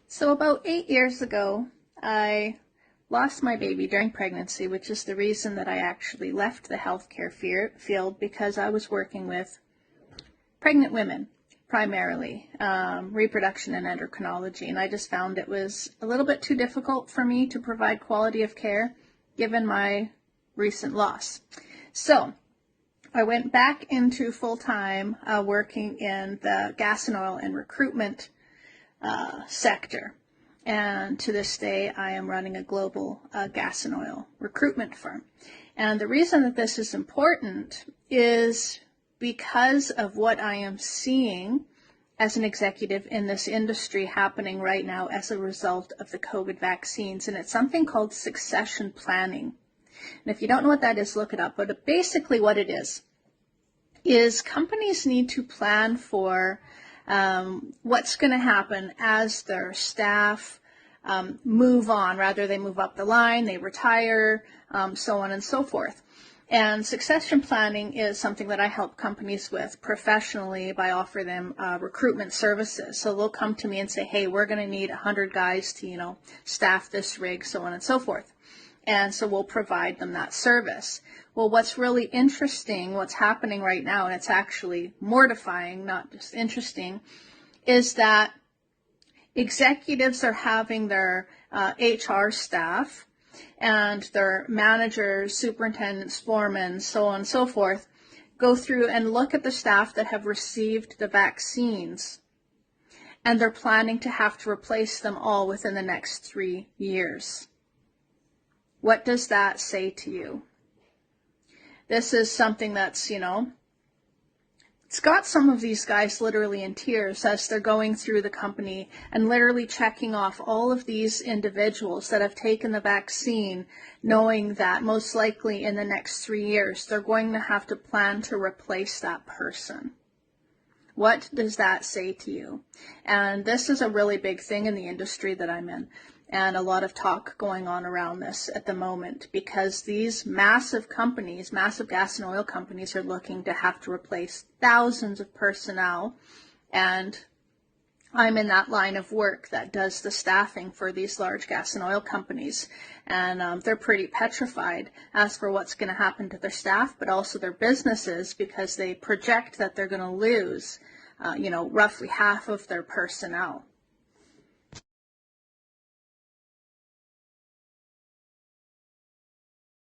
So about 8 years ago, I lost my baby during pregnancy, which is the reason that I actually left the healthcare field because I was working with pregnant women, primarily, reproduction and endocrinology. And I just found it was a little bit too difficult for me to provide quality of care given my recent loss. So I went back into full-time working in the gas and oil and recruitment sector. And to this day, I am running a global gas and oil recruitment firm. And the reason that this is important is because of what I am seeing as an executive in this industry happening right now as a result of the COVID vaccines. And it's something called succession planning. And if you don't know what that is, look it up. But basically what it is companies need to plan for what's going to happen as their staff move on, rather they move up the line, they retire, so on and so forth. And succession planning is something that I help companies with professionally by offering them recruitment services. So they'll come to me and say, hey, we're going to need 100 guys to, staff this rig, so on and so forth. And so we'll provide them that service. Well, what's really interesting, what's happening right now, and it's actually mortifying, not just interesting, is that executives are having their HR staff and their managers, superintendents, foremen, so on and so forth, go through and look at the staff that have received the vaccines, and they're planning to have to replace them all within the next 3 years. What does that say to you? This is something that's, it's got some of these guys literally in tears as they're going through the company and literally checking off all of these individuals that have taken the vaccine, knowing that most likely in the next 3 years, they're going to have to plan to replace that person. What does that say to you? And this is a really big thing in the industry that I'm in. And a lot of talk going on around this at the moment because these massive companies, massive gas and oil companies, are looking to have to replace thousands of personnel. And I'm in that line of work that does the staffing for these large gas and oil companies. And they're pretty petrified as for what's going to happen to their staff, but also their businesses, because they project that they're going to lose, roughly half of their personnel.